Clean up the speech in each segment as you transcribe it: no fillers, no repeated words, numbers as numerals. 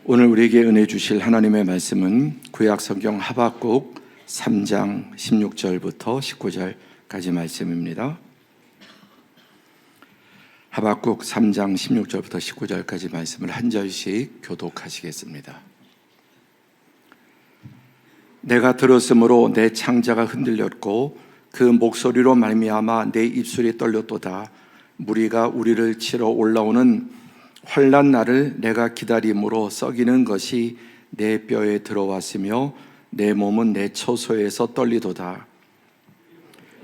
오늘 우리에게 은혜 주실 하나님의 말씀은 구약 성경 하박국 3장 16절부터 19절까지 말씀입니다. 하박국 3장 16절부터 19절까지 말씀을 한 절씩 교독하시겠습니다. 내가 들었으므로 내 창자가 흔들렸고 그 목소리로 말미암아 내 입술이 떨렸도다. 무리가 우리를 치러 올라오는 환난 날을 내가 기다림으로 썩이는 것이 내 뼈에 들어왔으며 내 몸은 내 처소에서 떨리도다.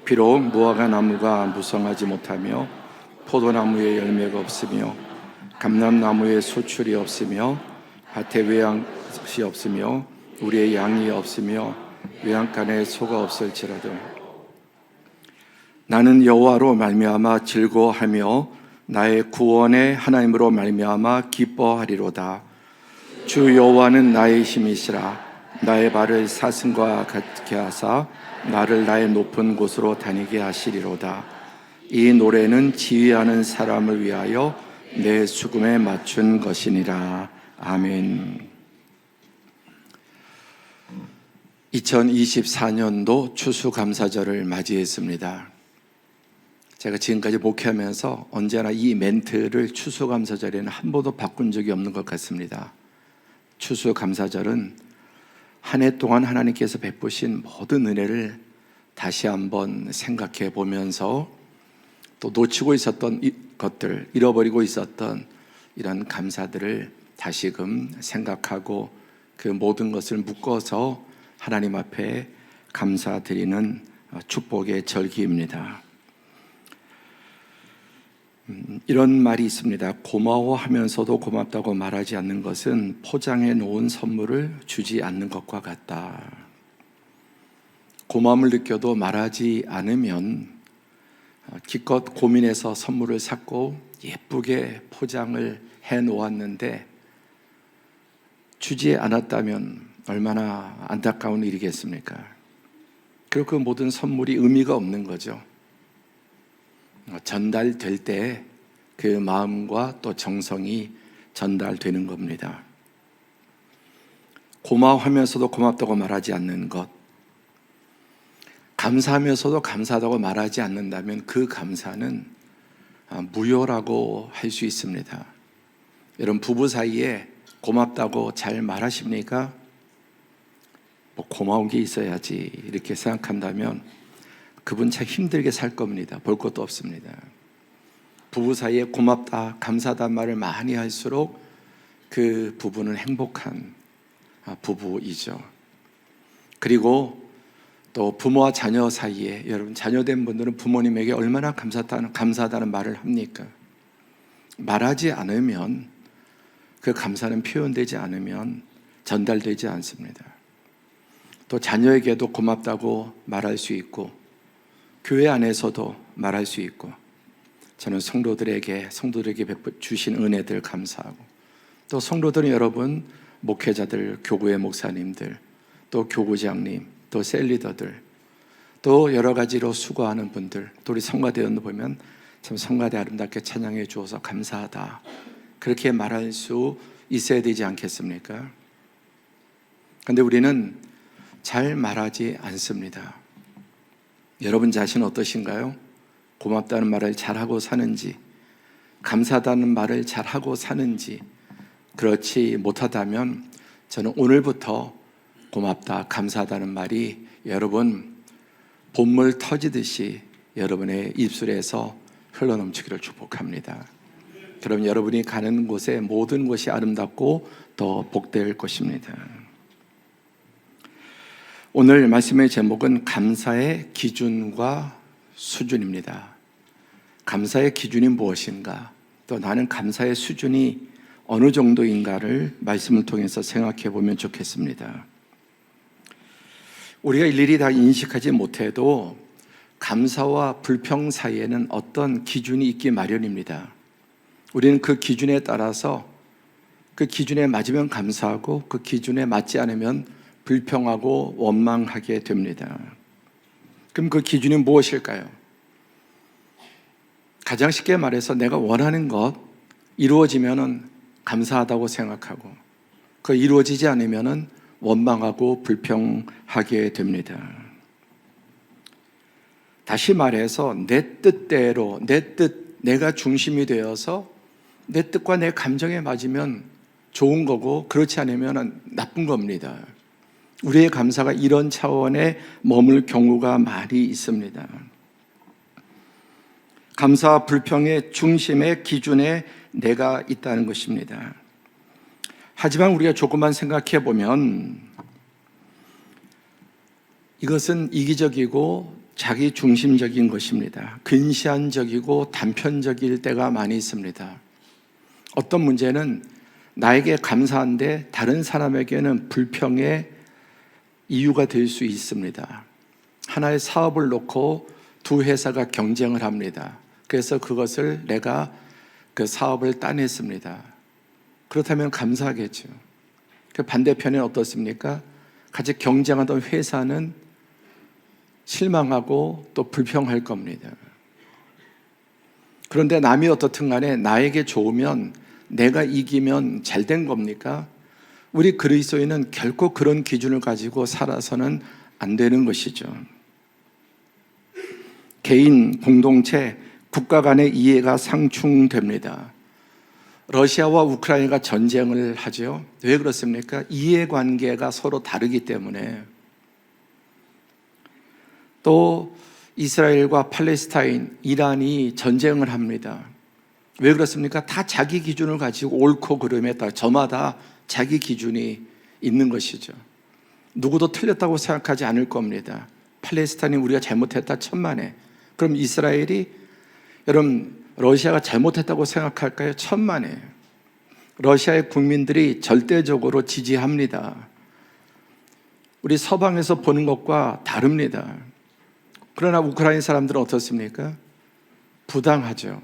비록 무화과 나무가 무성하지 못하며 포도나무에 열매가 없으며 감람나무에 소출이 없으며 밭에 외양이 없으며 우리의 양이 없으며 외양간에 소가 없을지라도 나는 여호와로 말미암아 즐거워하며 나의 구원의 하나님으로 말미암아 기뻐하리로다. 주 여호와는 나의 힘이시라. 나의 발을 사슴과 같게 하사 나를 나의 높은 곳으로 다니게 하시리로다. 이 노래는 지휘하는 사람을 위하여 내 수금에 맞춘 것이니라. 아멘. 2024년도 추수감사절을 맞이했습니다. 제가 지금까지 목회하면서 언제나 이 멘트를 추수감사절에는 한 번도 바꾼 적이 없는 것 같습니다. 추수감사절은 한 해 동안 하나님께서 베푸신 모든 은혜를 다시 한번 생각해 보면서 또 놓치고 있었던 것들, 잃어버리고 있었던 이런 감사들을 다시금 생각하고 그 모든 것을 묶어서 하나님 앞에 감사드리는 축복의 절기입니다. 이런 말이 있습니다. 고마워하면서도 고맙다고 말하지 않는 것은 포장해 놓은 선물을 주지 않는 것과 같다. 고마움을 느껴도 말하지 않으면 기껏 고민해서 선물을 샀고 예쁘게 포장을 해 놓았는데 주지 않았다면 얼마나 안타까운 일이겠습니까? 그리고 그 모든 선물이 의미가 없는 거죠. 전달될 때 그 마음과 또 정성이 전달되는 겁니다. 고마워하면서도 고맙다고 말하지 않는 것, 감사하면서도 감사하다고 말하지 않는다면 그 감사는 무효라고 할 수 있습니다. 여러분, 부부 사이에 고맙다고 잘 말하십니까? 고마운 게 있어야지 이렇게 생각한다면 그분 참 힘들게 살 겁니다. 볼 것도 없습니다. 부부 사이에 고맙다, 감사하다 말을 많이 할수록 그 부부는 행복한 부부이죠. 그리고 또 부모와 자녀 사이에, 여러분 자녀된 분들은 부모님에게 얼마나 감사하다는 말을 합니까? 말하지 않으면, 그 감사는 표현되지 않으면 전달되지 않습니다. 또 자녀에게도 고맙다고 말할 수 있고 교회 안에서도 말할 수 있고, 저는 성도들에게 주신 은혜들 감사하고, 또 성도들 여러분, 목회자들, 교구의 목사님들, 또 교구장님, 또 셀리더들, 또 여러 가지로 수고하는 분들, 또 우리 성가대원도 보면 참 성가대 아름답게 찬양해 주어서 감사하다, 그렇게 말할 수 있어야 되지 않겠습니까? 그런데 우리는 잘 말하지 않습니다. 여러분 자신 어떠신가요? 고맙다는 말을 잘하고 사는지, 감사하다는 말을 잘하고 사는지, 그렇지 못하다면 저는 오늘부터 고맙다, 감사하다는 말이 여러분 봇물 터지듯이 여러분의 입술에서 흘러넘치기를 축복합니다. 그럼 여러분이 가는 곳에 모든 것이 아름답고 더 복될 것입니다. 오늘 말씀의 제목은 감사의 기준과 수준입니다. 감사의 기준이 무엇인가? 또 나는 감사의 수준이 어느 정도인가를 말씀을 통해서 생각해 보면 좋겠습니다. 우리가 일일이 다 인식하지 못해도 감사와 불평 사이에는 어떤 기준이 있기 마련입니다. 우리는 그 기준에 따라서 그 기준에 맞으면 감사하고 그 기준에 맞지 않으면 불평하고 원망하게 됩니다. 그럼 그 기준이 무엇일까요? 가장 쉽게 말해서 내가 원하는 것 이루어지면 감사하다고 생각하고, 그 이루어지지 않으면은 원망하고 불평하게 됩니다. 다시 말해서 내 뜻대로 내가 중심이 되어서 내 뜻과 내 감정에 맞으면 좋은 거고 그렇지 않으면 나쁜 겁니다. 우리의 감사가 이런 차원에 머물 경우가 많이 있습니다. 감사와 불평의 중심의 기준에 내가 있다는 것입니다. 하지만 우리가 조금만 생각해 보면 이것은 이기적이고 자기 중심적인 것입니다. 근시안적이고 단편적일 때가 많이 있습니다. 어떤 문제는 나에게 감사한데 다른 사람에게는 불평의 이유가 될 수 있습니다. 하나의 사업을 놓고 두 회사가 경쟁을 합니다. 그래서 그것을 내가 그 사업을 따냈습니다. 그렇다면 감사하겠죠. 그 반대편에 어떻습니까? 같이 경쟁하던 회사는 실망하고 또 불평할 겁니다. 그런데 남이 어떻든 간에 나에게 좋으면 내가 이기면 잘 된 겁니까? 우리 그리스도인은 결코 그런 기준을 가지고 살아서는 안 되는 것이죠. 개인, 공동체, 국가 간의 이해가 상충됩니다. 러시아와 우크라이나가 전쟁을 하죠. 왜 그렇습니까? 이해관계가 서로 다르기 때문에. 또 이스라엘과 팔레스타인, 이란이 전쟁을 합니다. 왜 그렇습니까? 다 자기 기준을 가지고 옳고 그름에 따라 저마다 자기 기준이 있는 것이죠. 누구도 틀렸다고 생각하지 않을 겁니다. 팔레스타인이 우리가 잘못했다 천만에. 그럼 이스라엘이 여러분 러시아가 잘못했다고 생각할까요? 천만에. 러시아의 국민들이 절대적으로 지지합니다. 우리 서방에서 보는 것과 다릅니다. 그러나 우크라이나 사람들은 어떻습니까? 부당하죠.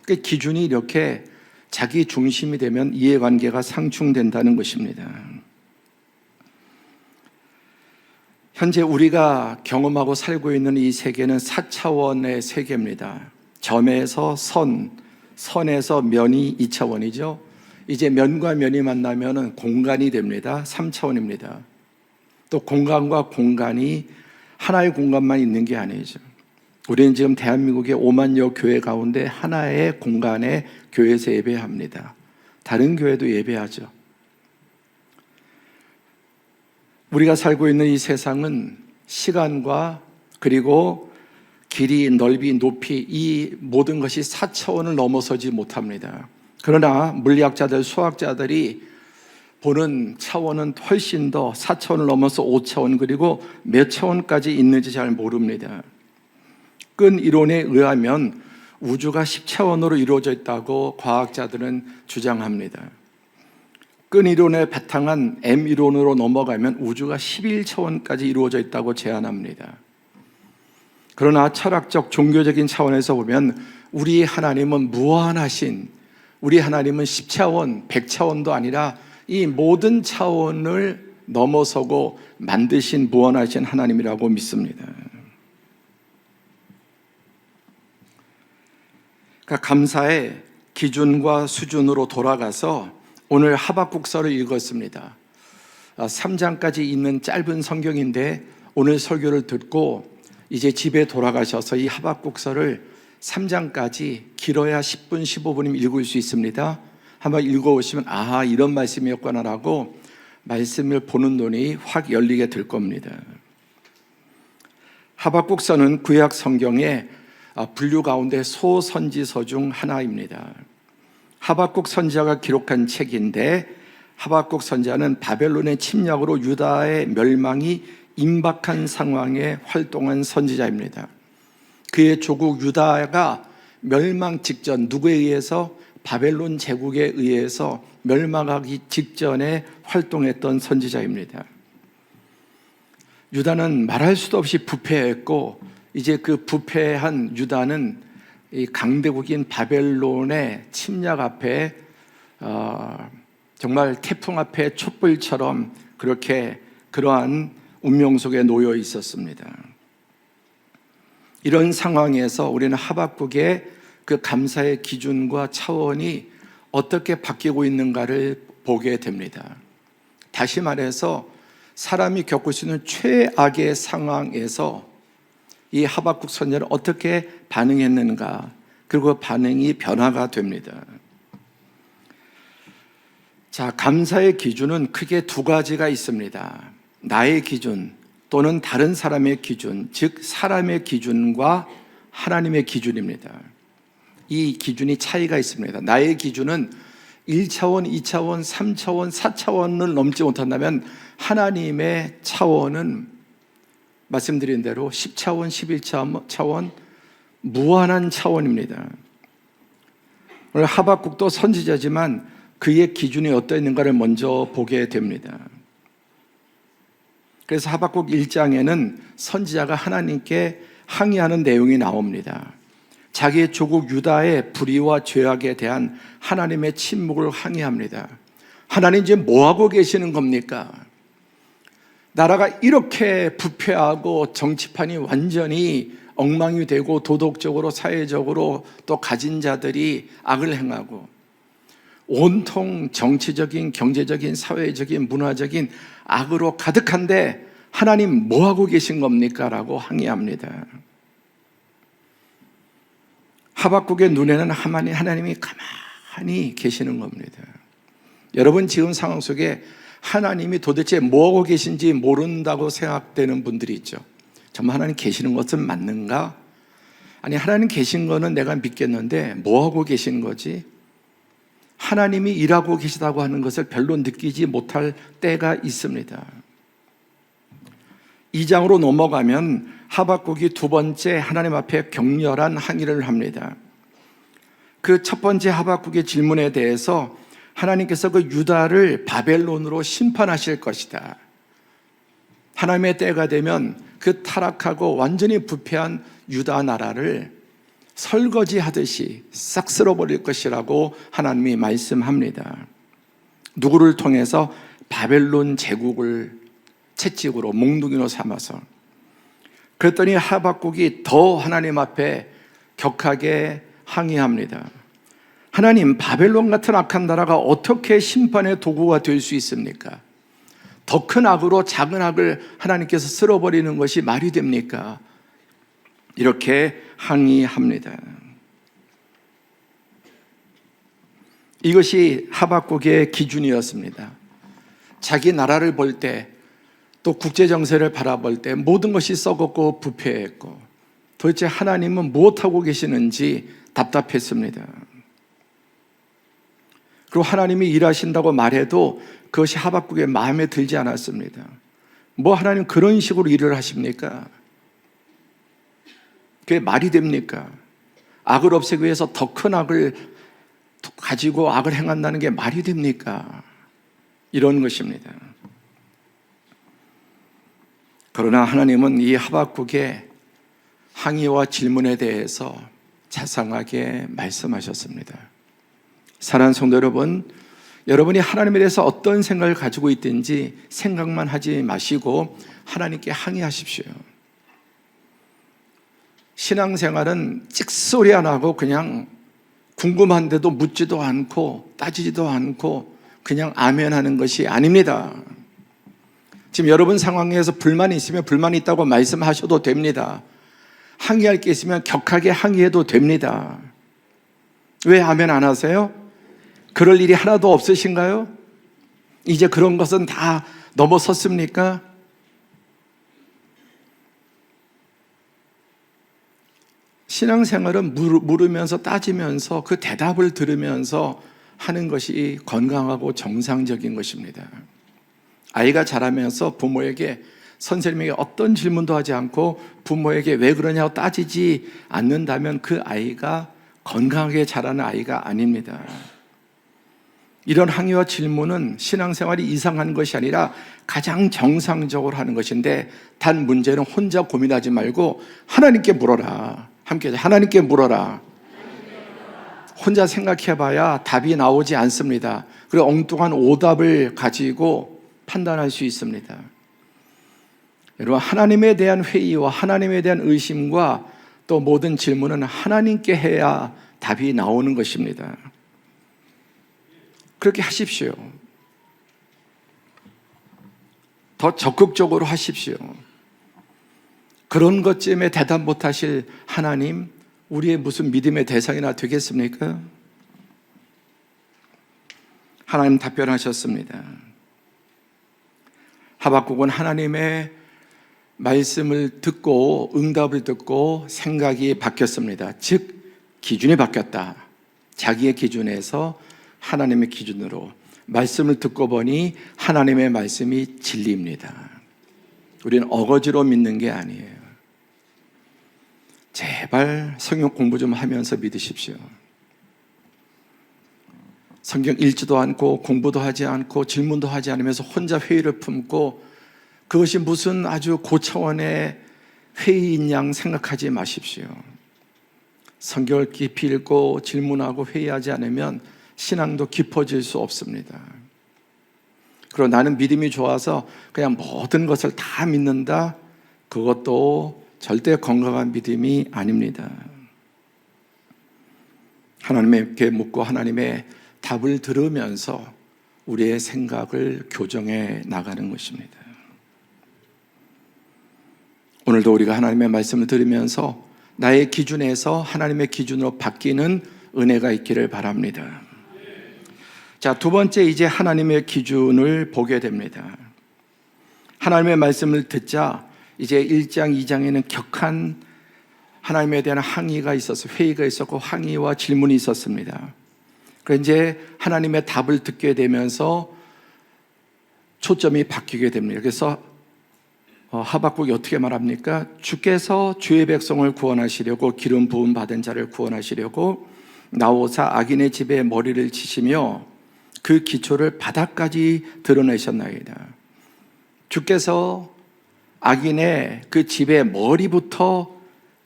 그 기준이 이렇게 자기 중심이 되면 이해관계가 상충된다는 것입니다. 현재 우리가 경험하고 살고 있는 이 세계는 4차원의 세계입니다. 점에서 선, 선에서 면이 2차원이죠. 이제 면과 면이 만나면 공간이 됩니다. 3차원입니다. 또 공간과 공간이 하나의 공간만 있는 게 아니죠. 우리는 지금 대한민국의 5만여 교회 가운데 하나의 공간에 교회에서 예배합니다. 다른 교회도 예배하죠. 우리가 살고 있는 이 세상은 시간과 그리고 길이, 넓이, 높이 이 모든 것이 4차원을 넘어서지 못합니다. 그러나 물리학자들, 수학자들이 보는 차원은 훨씬 더 4차원을 넘어서 5차원 그리고 몇 차원까지 있는지 잘 모릅니다. 끈 이론에 의하면 우주가 10차원으로 이루어져 있다고 과학자들은 주장합니다. 끈 이론에 바탕한 M 이론으로 넘어가면 우주가 11차원까지 이루어져 있다고 제안합니다. 그러나 철학적 종교적인 차원에서 보면 우리 하나님은 무한하신, 우리 하나님은 10차원, 100차원도 아니라 이 모든 차원을 넘어서고 만드신 무한하신 하나님이라고 믿습니다. 그러니까 감사의 기준과 수준으로 돌아가서 오늘 하박국서를 읽었습니다. 3장까지 있는 짧은 성경인데 오늘 설교를 듣고 이제 집에 돌아가셔서 이 하박국서를 3장까지 길어야 10분, 15분이면 읽을 수 있습니다. 한번 읽어보시면 아, 이런 말씀이었구나라고 말씀을 보는 눈이 확 열리게 될 겁니다. 하박국서는 구약 성경의 분류 가운데 소선지서 중 하나입니다. 하박국 선지자가 기록한 책인데 하박국 선지자는 바벨론의 침략으로 유다의 멸망이 임박한 상황에 활동한 선지자입니다. 그의 조국 유다가 멸망 직전 누구에 의해서? 바벨론 제국에 의해서 멸망하기 직전에 활동했던 선지자입니다. 유다는 말할 수도 없이 부패했고 이제 그 부패한 유다는 이 강대국인 바벨론의 침략 앞에 정말 태풍 앞에 촛불처럼 그렇게 그러한 운명 속에 놓여 있었습니다. 이런 상황에서 우리는 하박국의 그 감사의 기준과 차원이 어떻게 바뀌고 있는가를 보게 됩니다. 다시 말해서 사람이 겪을 수 있는 최악의 상황에서 이 하박국 선지자는 어떻게 반응했는가, 그리고 반응이 변화가 됩니다. 자, 감사의 기준은 크게 두 가지가 있습니다. 나의 기준 또는 다른 사람의 기준, 즉 사람의 기준과 하나님의 기준입니다. 이 기준이 차이가 있습니다. 나의 기준은 1차원, 2차원, 3차원, 4차원을 넘지 못한다면 하나님의 차원은 말씀드린 대로 10차원, 11차원 무한한 차원입니다. 오늘 하박국도 선지자지만 그의 기준이 어떠했는가를 먼저 보게 됩니다. 그래서 하박국 1장에는 선지자가 하나님께 항의하는 내용이 나옵니다. 자기의 조국 유다의 불의와 죄악에 대한 하나님의 침묵을 항의합니다. 하나님 지금 뭐하고 계시는 겁니까? 나라가 이렇게 부패하고 정치판이 완전히 엉망이 되고 도덕적으로 사회적으로 또 가진 자들이 악을 행하고 온통 정치적인 경제적인 사회적인 문화적인 악으로 가득한데 하나님 뭐하고 계신 겁니까? 라고 항의합니다. 하박국의 눈에는 하나님이 가만히 계시는 겁니다. 여러분 지금 상황 속에 하나님이 도대체 뭐하고 계신지 모른다고 생각되는 분들이 있죠. 정말 하나님 계시는 것은 맞는가? 아니 하나님 계신 거는 내가 믿겠는데 뭐하고 계신 거지? 하나님이 일하고 계시다고 하는 것을 별로 느끼지 못할 때가 있습니다. 2장으로 넘어가면 하박국이 두 번째 하나님 앞에 격렬한 항의를 합니다. 그 첫 번째 하박국의 질문에 대해서 하나님께서 그 유다를 바벨론으로 심판하실 것이다. 하나님의 때가 되면 그 타락하고 완전히 부패한 유다 나라를 설거지하듯이 싹 쓸어버릴 것이라고 하나님이 말씀합니다. 누구를 통해서? 바벨론 제국을 채찍으로 몽둥이로 삼아서. 그랬더니 하박국이 더 하나님 앞에 격하게 항의합니다. 하나님, 바벨론 같은 악한 나라가 어떻게 심판의 도구가 될 수 있습니까? 더 큰 악으로 작은 악을 하나님께서 쓸어버리는 것이 말이 됩니까? 이렇게 항의합니다. 이것이 하박국의 기준이었습니다. 자기 나라를 볼 때, 또 국제 정세를 바라볼 때 모든 것이 썩었고 부패했고 도대체 하나님은 무엇하고 계시는지 답답했습니다. 그리고 하나님이 일하신다고 말해도 그것이 하박국의 마음에 들지 않았습니다. 뭐 하나님 그런 식으로 일을 하십니까? 그게 말이 됩니까? 악을 없애기 위해서 더 큰 악을 가지고 악을 행한다는 게 말이 됩니까? 이런 것입니다. 그러나 하나님은 이 하박국의 항의와 질문에 대해서 자상하게 말씀하셨습니다. 사랑하는 성도 여러분, 여러분이 하나님에 대해서 어떤 생각을 가지고 있든지 생각만 하지 마시고 하나님께 항의하십시오. 신앙생활은 찍소리 안 하고 그냥 궁금한데도 묻지도 않고 따지지도 않고 그냥 아멘 하는 것이 아닙니다. 지금 여러분 상황에서 불만이 있으면 불만이 있다고 말씀하셔도 됩니다. 항의할 게 있으면 격하게 항의해도 됩니다. 왜 아멘 안 하세요? 그럴 일이 하나도 없으신가요? 이제 그런 것은 다 넘어섰습니까? 신앙생활은 물으면서 따지면서 그 대답을 들으면서 하는 것이 건강하고 정상적인 것입니다. 아이가 자라면서 부모에게, 선생님에게 어떤 질문도 하지 않고 부모에게 왜 그러냐고 따지지 않는다면 그 아이가 건강하게 자라는 아이가 아닙니다. 이런 항의와 질문은 신앙생활이 이상한 것이 아니라 가장 정상적으로 하는 것인데, 단 문제는 혼자 고민하지 말고 하나님께 물어라. 함께 하나님께 물어라. 혼자 생각해봐야 답이 나오지 않습니다. 그리고 엉뚱한 오답을 가지고 판단할 수 있습니다. 여러분, 하나님에 대한 회의와 하나님에 대한 의심과 또 모든 질문은 하나님께 해야 답이 나오는 것입니다. 그렇게 하십시오. 더 적극적으로 하십시오. 그런 것 때문에 대답 못하실 하나님, 우리의 무슨 믿음의 대상이나 되겠습니까? 하나님 답변하셨습니다. 하박국은 하나님의 말씀을 듣고 응답을 듣고 생각이 바뀌었습니다. 즉 기준이 바뀌었다. 자기의 기준에서 하나님의 기준으로 말씀을 듣고 보니 하나님의 말씀이 진리입니다. 우리는 어거지로 믿는 게 아니에요. 제발 성경 공부 좀 하면서 믿으십시오. 성경 읽지도 않고 공부도 하지 않고 질문도 하지 않으면서 혼자 회의를 품고 그것이 무슨 아주 고차원의 회의인 양 생각하지 마십시오. 성경을 깊이 읽고 질문하고 회의하지 않으면 신앙도 깊어질 수 없습니다. 그리고 나는 믿음이 좋아서 그냥 모든 것을 다 믿는다? 그것도 절대 건강한 믿음이 아닙니다. 하나님께 묻고 하나님의 답을 들으면서 우리의 생각을 교정해 나가는 것입니다. 오늘도 우리가 하나님의 말씀을 들으면서 나의 기준에서 하나님의 기준으로 바뀌는 은혜가 있기를 바랍니다. 자, 두 번째 이제 하나님의 기준을 보게 됩니다. 하나님의 말씀을 듣자 이제 1장, 2장에는 격한 하나님에 대한 항의가 있어서 회의가 있었고 항의와 질문이 있었습니다. 그래서 이제 하나님의 답을 듣게 되면서 초점이 바뀌게 됩니다. 그래서 하박국이 어떻게 말합니까? 주께서 주의 백성을 구원하시려고 기름 부음 받은 자를 구원하시려고 나오사 악인의 집에 머리를 치시며 그 기초를 바닥까지 드러내셨나이다. 주께서 악인의 그 집의 머리부터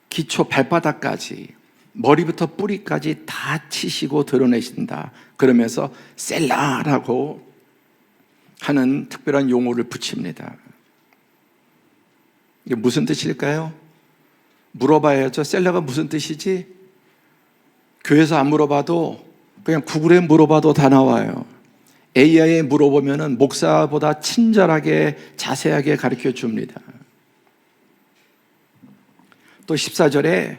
기초 발바닥까지 머리부터 뿌리까지 다 치시고 드러내신다. 그러면서 셀라라고 하는 특별한 용어를 붙입니다. 이게 무슨 뜻일까요? 물어봐야죠. 셀라가 무슨 뜻이지? 교회에서 안 물어봐도 그냥 구글에 물어봐도 다 나와요. AI에 물어보면은 목사보다 친절하게 자세하게 가르쳐 줍니다. 또 14절에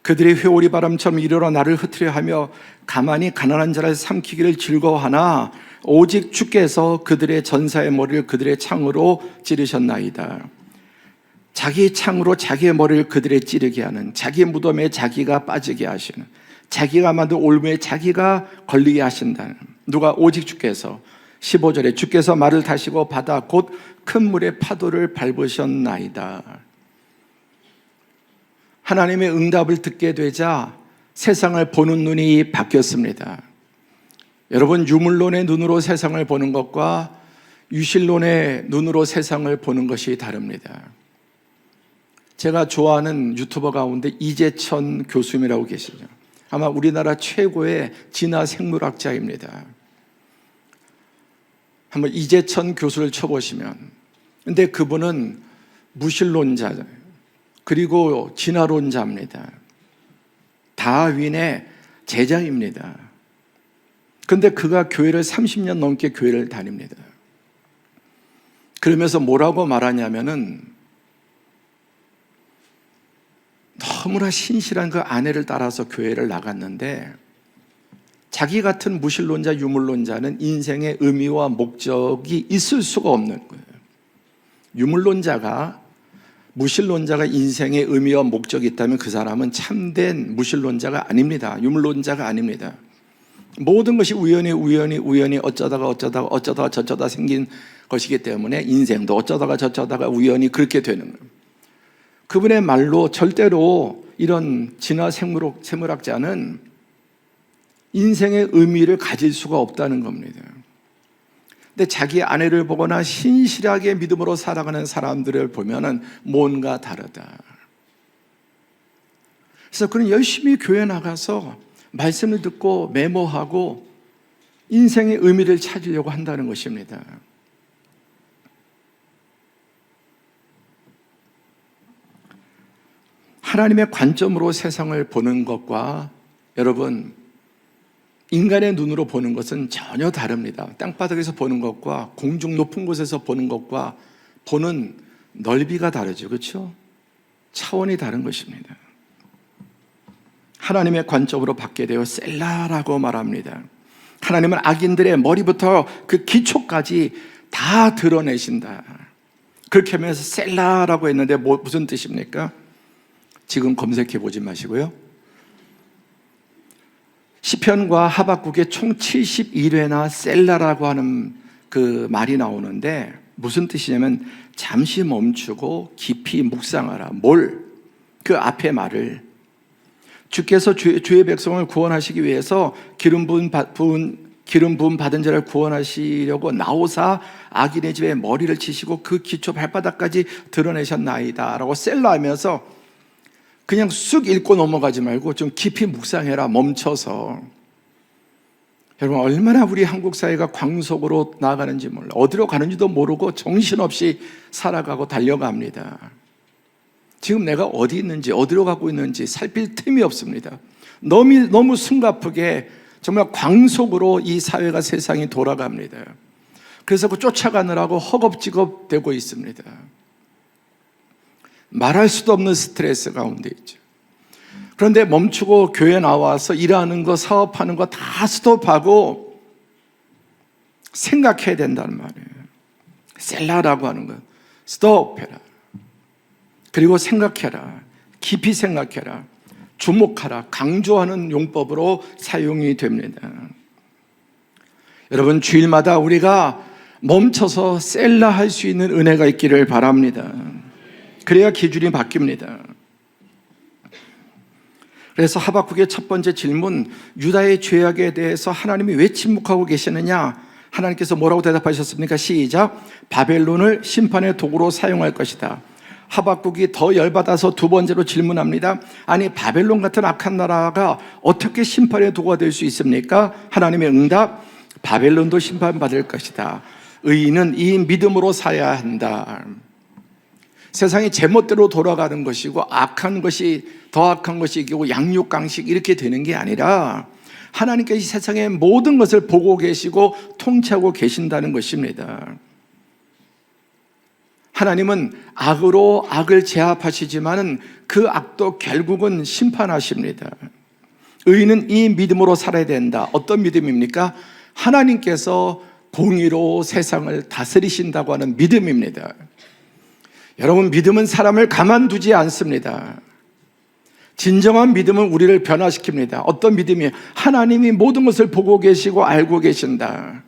그들의 회오리 바람처럼 이르러 나를 흩으려 하며 가만히 가난한 자를 삼키기를 즐거워하나 오직 주께서 그들의 전사의 머리를 그들의 창으로 찌르셨나이다. 자기의 창으로 자기의 머리를 그들의 찌르게 하는, 자기의 무덤에 자기가 빠지게 하시는, 자기가 만든 올무에 자기가 걸리게 하신다는, 누가? 오직 주께서. 15절에 주께서 말을 다시고 바다 곧 큰 물의 파도를 밟으셨나이다. 하나님의 응답을 듣게 되자 세상을 보는 눈이 바뀌었습니다. 여러분, 유물론의 눈으로 세상을 보는 것과 유실론의 눈으로 세상을 보는 것이 다릅니다. 제가 좋아하는 유튜버 가운데 이재천 교수님이라고 계시죠. 아마 우리나라 최고의 진화 생물학자입니다. 한번 이재천 교수를 쳐보시면, 근데 그분은 무신론자예요. 그리고 진화론자입니다. 다윈의 제자입니다. 근데 그가 교회를 30년 넘게 교회를 다닙니다. 그러면서 뭐라고 말하냐면은 너무나 신실한 그 아내를 따라서 교회를 나갔는데 자기 같은 무신론자, 유물론자는 인생의 의미와 목적이 있을 수가 없는 거예요. 유물론자가, 무신론자가 인생의 의미와 목적이 있다면 그 사람은 참된 무신론자가 아닙니다. 유물론자가 아닙니다. 모든 것이 우연히 어쩌다가 저쩌다 생긴 것이기 때문에 인생도 어쩌다가 저쩌다가 우연히 그렇게 되는 거예요. 그분의 말로 절대로 이런 진화 생물학자는 인생의 의미를 가질 수가 없다는 겁니다. 근데 자기 아내를 보거나 신실하게 믿음으로 살아가는 사람들을 보면은 뭔가 다르다. 그래서 그는 열심히 교회 나가서 말씀을 듣고 메모하고 인생의 의미를 찾으려고 한다는 것입니다. 하나님의 관점으로 세상을 보는 것과 여러분 인간의 눈으로 보는 것은 전혀 다릅니다. 땅바닥에서 보는 것과 공중 높은 곳에서 보는 것과 보는 넓이가 다르죠. 그렇죠? 차원이 다른 것입니다. 하나님의 관점으로 받게 되어 셀라라고 말합니다. 하나님은 악인들의 머리부터 그 기초까지 다 드러내신다. 그렇게 하면서 셀라라고 했는데 무슨 뜻입니까? 지금 검색해 보지 마시고요. 시편과 하박국에 총 71회나 셀라라고 하는 그 말이 나오는데 무슨 뜻이냐면 잠시 멈추고 깊이 묵상하라. 그 앞에 말을 주께서 주의 백성을 구원하시기 위해서 기름 부음 받은 자를 구원하시려고 나오사 악인의 집에 머리를 치시고 그 기초 발바닥까지 드러내셨나이다 라고 셀라하면서 그냥 쑥 읽고 넘어가지 말고 좀 깊이 묵상해라. 멈춰서. 여러분, 얼마나 우리 한국 사회가 광속으로 나아가는지 몰라. 어디로 가는지도 모르고 정신없이 살아가고 달려갑니다. 지금 내가 어디 있는지, 어디로 가고 있는지 살필 틈이 없습니다. 너무 숨가쁘게 정말 광속으로 이 사회가, 세상이 돌아갑니다. 그래서 그 쫓아가느라고 허겁지겁 되고 있습니다. 말할 수도 없는 스트레스 가운데 있죠. 그런데 멈추고 교회 나와서 일하는 거, 사업하는 거 다 스톱하고 생각해야 된다는 말이에요. 셀라라고 하는 거 스톱해라. 그리고 생각해라. 깊이 생각해라. 주목하라. 강조하는 용법으로 사용이 됩니다. 여러분, 주일마다 우리가 멈춰서 셀라할 수 있는 은혜가 있기를 바랍니다. 그래야 기준이 바뀝니다. 그래서 하박국의 첫 번째 질문, 유다의 죄악에 대해서 하나님이 왜 침묵하고 계시느냐? 하나님께서 뭐라고 대답하셨습니까? 시작. 바벨론을 심판의 도구로 사용할 것이다. 하박국이 더 열받아서 두 번째로 질문합니다. 아니, 바벨론 같은 악한 나라가 어떻게 심판의 도구가 될 수 있습니까? 하나님의 응답, 바벨론도 심판받을 것이다. 의인은 이 믿음으로 살아야 한다. 세상이 제멋대로 돌아가는 것이고 악한 것이 더 악한 것이 이기고 양육강식 이렇게 되는 게 아니라 하나님께서 이 세상의 모든 것을 보고 계시고 통치하고 계신다는 것입니다. 하나님은 악으로 악을 제압하시지만 그 악도 결국은 심판하십니다. 의인은 이 믿음으로 살아야 된다. 어떤 믿음입니까? 하나님께서 공의로 세상을 다스리신다고 하는 믿음입니다. 여러분, 믿음은 사람을 가만두지 않습니다. 진정한 믿음은 우리를 변화시킵니다. 어떤 믿음이에요? 하나님이 모든 것을 보고 계시고 알고 계신다.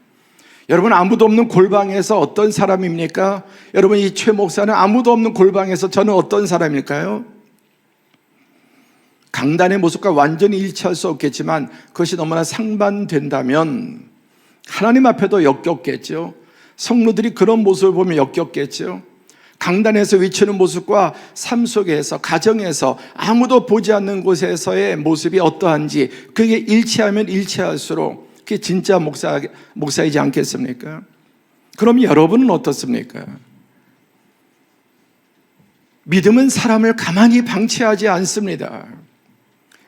여러분, 아무도 없는 골방에서 어떤 사람입니까? 여러분, 이 최 목사는 아무도 없는 골방에서 저는 어떤 사람일까요? 강단의 모습과 완전히 일치할 수 없겠지만 그것이 너무나 상반된다면 하나님 앞에도 역겹겠죠. 성도들이 그런 모습을 보면 역겹겠죠. 강단에서 외치는 모습과 삶 속에서, 가정에서, 아무도 보지 않는 곳에서의 모습이 어떠한지 그게 일치하면 일치할수록 그게 진짜 목사이지 않겠습니까? 그럼 여러분은 어떻습니까? 믿음은 사람을 가만히 방치하지 않습니다.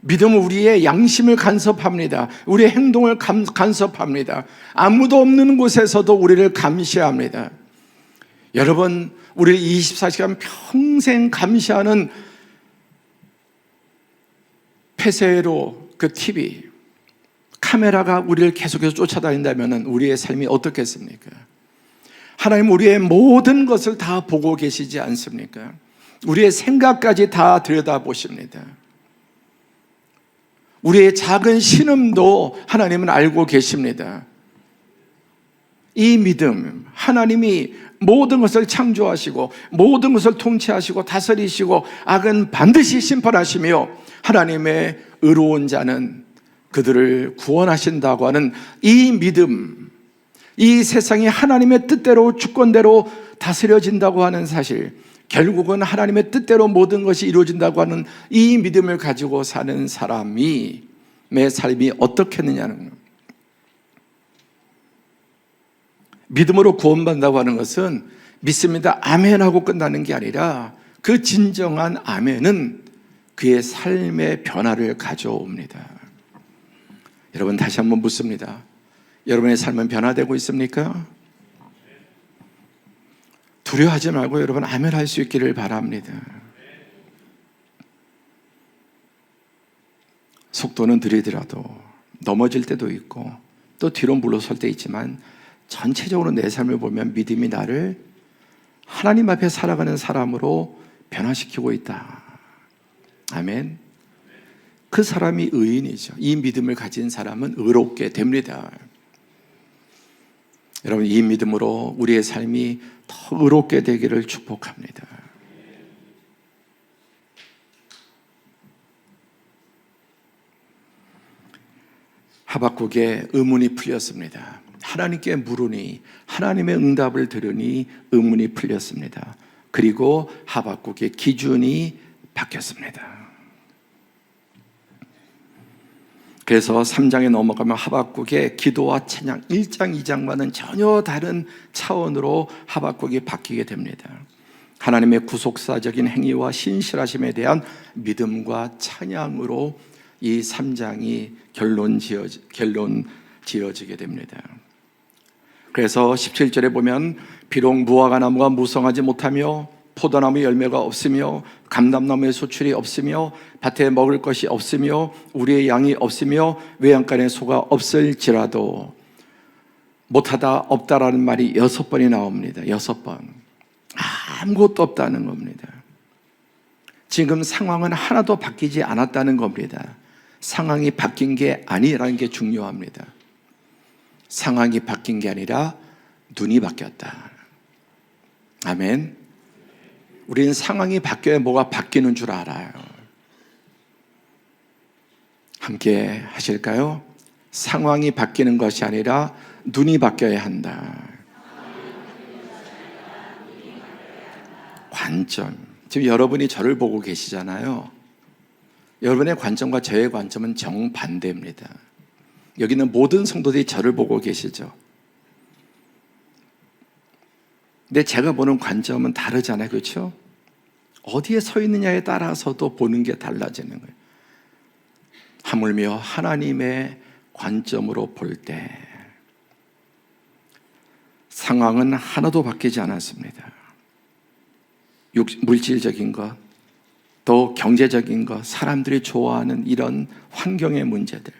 믿음은 우리의 양심을 간섭합니다. 우리의 행동을 간섭합니다. 아무도 없는 곳에서도 우리를 감시합니다. 여러분, 우리를 24시간 평생 감시하는 폐쇄로 그 TV, 카메라가 우리를 계속해서 쫓아다닌다면 우리의 삶이 어떻겠습니까? 하나님 우리의 모든 것을 다 보고 계시지 않습니까? 우리의 생각까지 다 들여다보십니다. 우리의 작은 신음도 하나님은 알고 계십니다. 이 믿음, 하나님이 모든 것을 창조하시고 모든 것을 통치하시고 다스리시고 악은 반드시 심판하시며 하나님의 의로운 자는 그들을 구원하신다고 하는 이 믿음, 이 세상이 하나님의 뜻대로 주권대로 다스려진다고 하는 사실, 결국은 하나님의 뜻대로 모든 것이 이루어진다고 하는 이 믿음을 가지고 사는 사람이 내 삶이 어떻겠느냐는 겁니다. 믿음으로 구원받는다고 하는 것은 믿습니다, 아멘 하고 끝나는 게 아니라 그 진정한 아멘은 그의 삶의 변화를 가져옵니다. 여러분, 다시 한번 묻습니다. 여러분의 삶은 변화되고 있습니까? 두려워하지 말고 여러분 아멘 할 수 있기를 바랍니다. 속도는 느리더라도 넘어질 때도 있고 또 뒤로 물러설 때 있지만 전체적으로 내 삶을 보면 믿음이 나를 하나님 앞에 살아가는 사람으로 변화시키고 있다. 아멘. 그 사람이 의인이죠. 이 믿음을 가진 사람은 의롭게 됩니다. 여러분, 이 믿음으로 우리의 삶이 더 의롭게 되기를 축복합니다. 하박국의 의문이 풀렸습니다. 하나님께 물으니 하나님의 응답을 들으니 의문이 풀렸습니다. 그리고 하박국의 기준이 바뀌었습니다. 그래서 3장에 넘어가면 하박국의 기도와 찬양 1장, 2장과는 전혀 다른 차원으로 하박국이 바뀌게 됩니다. 하나님의 구속사적인 행위와 신실하심에 대한 믿음과 찬양으로 이 3장이 결론 지어지게 됩니다. 그래서 17절에 보면 비록 무화과 나무가 무성하지 못하며 포도나무 열매가 없으며 감람나무의 소출이 없으며 밭에 먹을 것이 없으며 우리의 양이 없으며 외양간에 소가 없을지라도 못하다 없다라는 말이 6번이 나옵니다. 6번. 아무것도 없다는 겁니다. 지금 상황은 하나도 바뀌지 않았다는 겁니다. 상황이 바뀐 게 아니라는 게 중요합니다. 상황이 바뀐 게 아니라 눈이 바뀌었다. 아멘. 우리는 상황이 바뀌어야 뭐가 바뀌는 줄 알아요. 함께 하실까요? 상황이 바뀌는 것이 아니라 눈이 바뀌어야 한다. 관점. 지금 여러분이 저를 보고 계시잖아요. 여러분의 관점과 저의 관점은 정반대입니다. 여기는 모든 성도들이 저를 보고 계시죠. 근데 제가 보는 관점은 다르잖아요. 그렇죠? 어디에 서 있느냐에 따라서도 보는 게 달라지는 거예요. 하물며 하나님의 관점으로 볼 때 상황은 하나도 바뀌지 않았습니다. 물질적인 것, 또 경제적인 것, 사람들이 좋아하는 이런 환경의 문제들,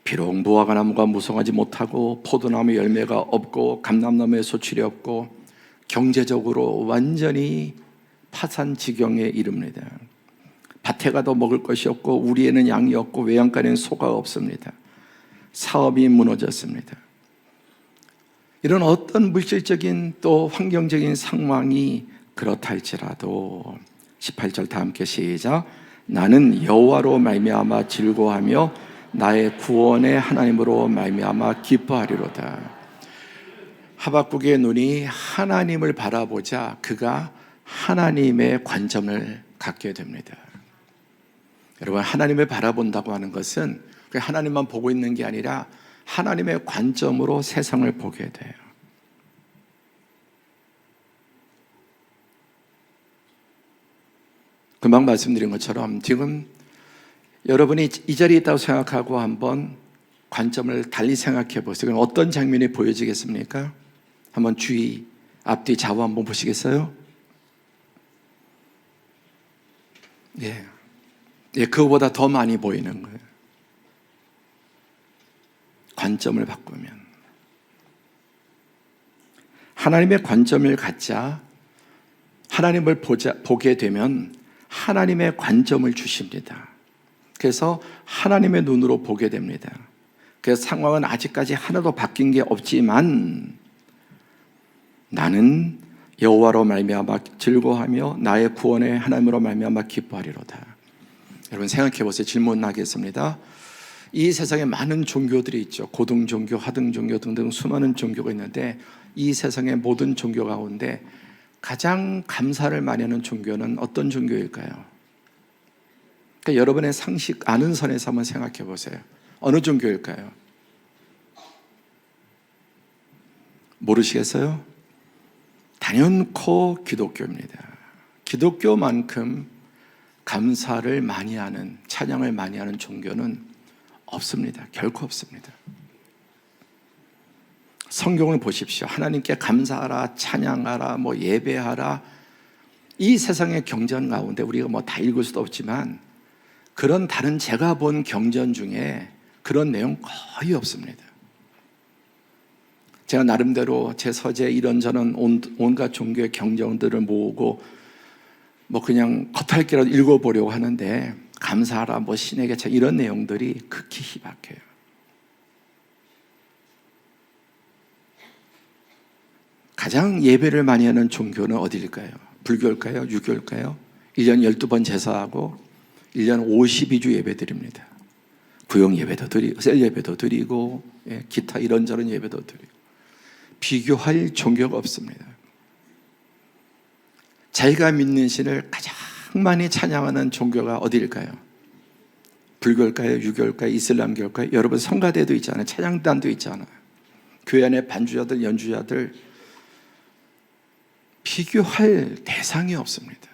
비록 무화과 나무가 무성하지 못하고 포도나무 열매가 없고 감람나무에 소출이 없고 경제적으로 완전히 파산지경에 이릅니다. 밭에 가도 먹을 것이 없고 우리에는 양이 없고 외양간에는 소가 없습니다. 사업이 무너졌습니다. 이런 어떤 물질적인 또 환경적인 상황이 그렇다 할지라도 18절 다 함께 시작. 나는 여호와로 말미암아 즐거워하며 나의 구원의 하나님으로 말미암아 기뻐하리로다. 하박국의 눈이 하나님을 바라보자 그가 하나님의 관점을 갖게 됩니다. 여러분, 하나님을 바라본다고 하는 것은 하나님만 보고 있는 게 아니라 하나님의 관점으로 세상을 보게 돼요. 금방 말씀드린 것처럼 지금 여러분이 이 자리에 있다고 생각하고 한번 관점을 달리 생각해 보세요. 그럼 어떤 장면이 보여지겠습니까? 한번 주위, 앞뒤, 좌우 한번 보시겠어요? 그거보다 더 많이 보이는 거예요. 관점을 바꾸면. 하나님의 관점을 갖자 하나님을 보게 되면 하나님의 관점을 주십니다. 그래서 하나님의 눈으로 보게 됩니다. 그래서 상황은 아직까지 하나도 바뀐 게 없지만 나는 여호와로 말미암아 즐거워하며 나의 구원의 하나님으로 말미암아 기뻐하리로다. 여러분 생각해 보세요. 질문하겠습니다. 이 세상에 많은 종교들이 있죠. 고등 종교, 하등 종교 등등 수많은 종교가 있는데 이 세상의 모든 종교 가운데 가장 감사를 많이 하는 종교는 어떤 종교일까요? 그러니까 여러분의 상식 아는 선에서 한번 생각해 보세요. 어느 종교일까요? 모르시겠어요? 단연코 기독교입니다. 기독교만큼 감사를 많이 하는, 찬양을 많이 하는 종교는 없습니다. 결코 없습니다. 성경을 보십시오. 하나님께 감사하라, 찬양하라, 뭐 예배하라. 이 세상의 경전 가운데 우리가 뭐 다 읽을 수도 없지만 그런 다른 제가 본 경전 중에 그런 내용 거의 없습니다. 제가 나름대로 제 서재 이런저런 온갖 종교의 경전들을 모으고 뭐 그냥 겉핥기라도 읽어보려고 하는데 감사하라, 뭐 신에게 이런 내용들이 극히 희박해요. 가장 예배를 많이 하는 종교는 어디일까요? 불교일까요? 유교일까요? 1년 12번 제사하고 1년 52주 예배 드립니다. 구역 예배도 드리고 셀 예배도 드리고 기타 이런저런 예배도 드리고 비교할 종교가 없습니다. 자기가 믿는 신을 가장 많이 찬양하는 종교가 어디일까요? 불교일까요? 유교일까요? 이슬람교일까요? 여러분 성가대도 있잖아요. 찬양단도 있잖아요. 교회 안에 반주자들, 연주자들 비교할 대상이 없습니다.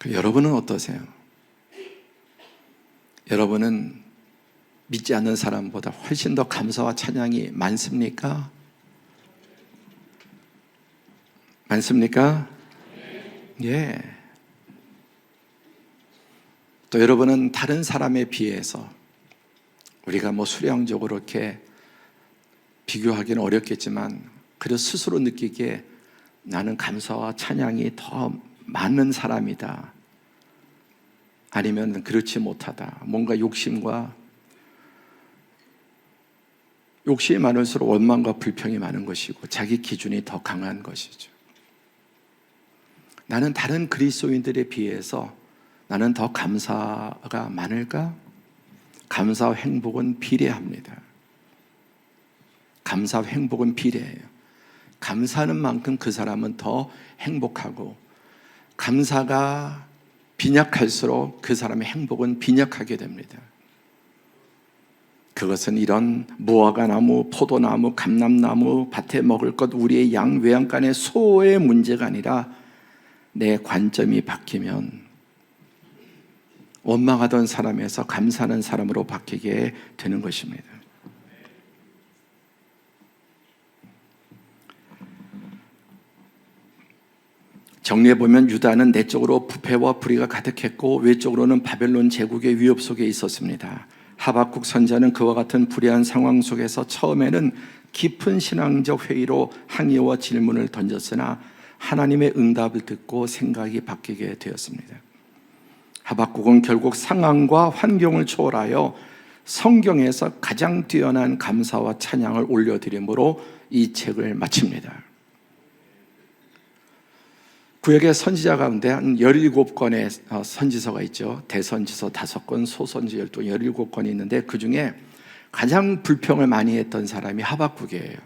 여러분은 어떠세요? 여러분은 믿지 않는 사람보다 훨씬 더 감사와 찬양이 많습니까? 많습니까? 예. 또 여러분은 다른 사람에 비해서 우리가 뭐 수량적으로 이렇게 비교하기는 어렵겠지만 그래도 스스로 느끼기에 나는 감사와 찬양이 더 많은 사람이다. 아니면 그렇지 못하다. 뭔가 욕심이 많을수록 원망과 불평이 많은 것이고 자기 기준이 더 강한 것이죠. 나는 다른 그리스도인들에 비해서 나는 더 감사가 많을까? 감사와 행복은 비례합니다. 감사와 행복은 비례해요. 감사하는 만큼 그 사람은 더 행복하고 감사가 빈약할수록 그 사람의 행복은 빈약하게 됩니다. 그것은 이런 무화과나무, 포도나무, 감람나무, 밭에 먹을 것, 우리의 양, 외양간의 소의 문제가 아니라 내 관점이 바뀌면 원망하던 사람에서 감사하는 사람으로 바뀌게 되는 것입니다. 정리해보면 유다는 내적으로 부패와 불의가 가득했고 외적으로는 바벨론 제국의 위협 속에 있었습니다. 하박국 선지자는 그와 같은 불의한 상황 속에서 처음에는 깊은 신앙적 회의로 항의와 질문을 던졌으나 하나님의 응답을 듣고 생각이 바뀌게 되었습니다. 하박국은 결국 상황과 환경을 초월하여 성경에서 가장 뛰어난 감사와 찬양을 올려드림으로 이 책을 마칩니다. 구약의 선지자 가운데 한 17권의 선지서가 있죠. 대선지서 5권, 소선지 12권, 17권이 있는데 그 중에 가장 불평을 많이 했던 사람이 하박국이에요.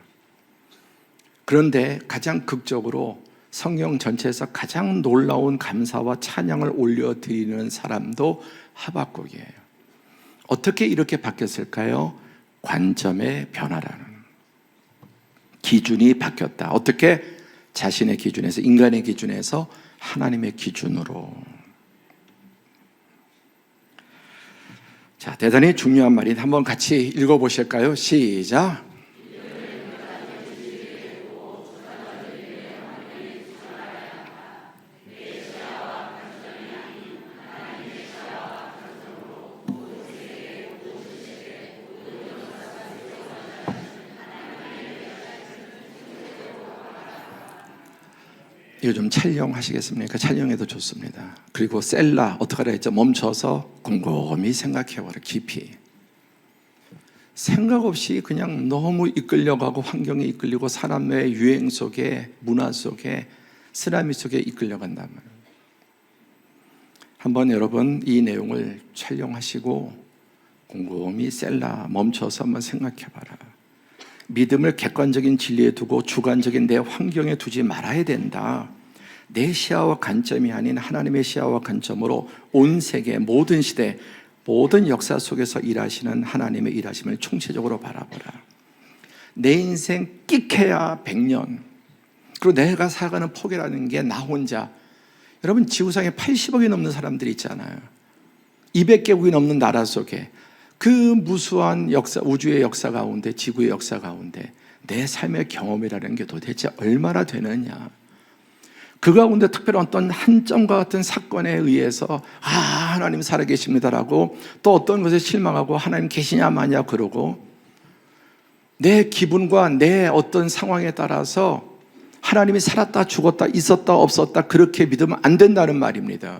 그런데 가장 극적으로 성경 전체에서 가장 놀라운 감사와 찬양을 올려드리는 사람도 하박국이에요. 어떻게 이렇게 바뀌었을까요? 관점의 변화라는 기준이 바뀌었다. 어떻게? 자신의 기준에서, 인간의 기준에서 하나님의 기준으로. 자, 대단히 중요한 말인데 한번 같이 읽어보실까요? 시작. 이거 좀 촬영하시겠습니까? 촬영해도 좋습니다. 그리고 셀라 어떻게 하라 했죠? 멈춰서 곰곰이 생각해보라. 깊이 생각 없이 그냥 너무 이끌려가고 환경에 이끌리고 사람의 유행 속에, 문화 속에, 쓰라미 속에 이끌려간단 말이에요. 한번 여러분 이 내용을 촬영하시고 곰곰이 셀라 멈춰서 한번 생각해봐라. 믿음을 객관적인 진리에 두고 주관적인 내 환경에 두지 말아야 된다. 내 시야와 관점이 아닌 하나님의 시야와 관점으로 온 세계, 모든 시대, 모든 역사 속에서 일하시는 하나님의 일하심을 총체적으로 바라보라. 내 인생 끽해야 100년. 그리고 내가 살아가는 폭이라는 게 나 혼자. 여러분 지구상에 80억이 넘는 사람들이 있잖아요. 200개국이 넘는 나라 속에 그 무수한 역사, 우주의 역사 가운데, 지구의 역사 가운데 내 삶의 경험이라는 게 도대체 얼마나 되느냐. 그 가운데 특별한 어떤 한 점과 같은 사건에 의해서 하나님 살아계십니다라고, 또 어떤 것에 실망하고 하나님 계시냐 마냐 그러고, 내 기분과 내 어떤 상황에 따라서 하나님이 살았다 죽었다 있었다 없었다 그렇게 믿으면 안 된다는 말입니다.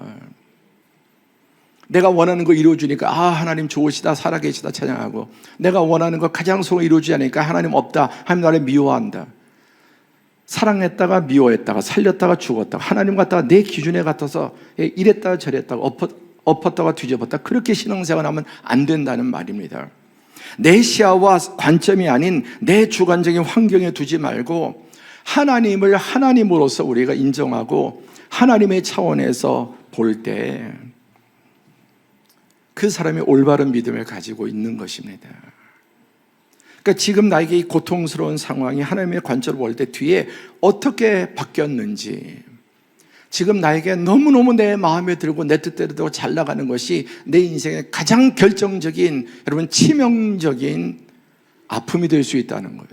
내가 원하는 거 이루어주니까 하나님 좋으시다 살아계시다 찬양하고, 내가 원하는 거 가장 소로 이루어주지 않으니까 하나님 없다, 하나님 나를 미워한다. 사랑했다가 미워했다가 살렸다가 죽었다가 하나님 같다가 내 기준에 같아서 이랬다가 저랬다가 엎었다가 뒤집었다, 그렇게 신앙생활하면 안 된다는 말입니다. 내 시야와 관점이 아닌 내 주관적인 환경에 두지 말고 하나님을 하나님으로서 우리가 인정하고 하나님의 차원에서 볼 때 그 사람이 올바른 믿음을 가지고 있는 것입니다. 그러니까 지금 나에게 이 고통스러운 상황이 하나님의 관점으로 볼 때 뒤에 어떻게 바뀌었는지, 지금 나에게 너무너무 내 마음에 들고 내 뜻대로 되고 잘 나가는 것이 내 인생의 가장 결정적인, 여러분 치명적인 아픔이 될 수 있다는 거예요.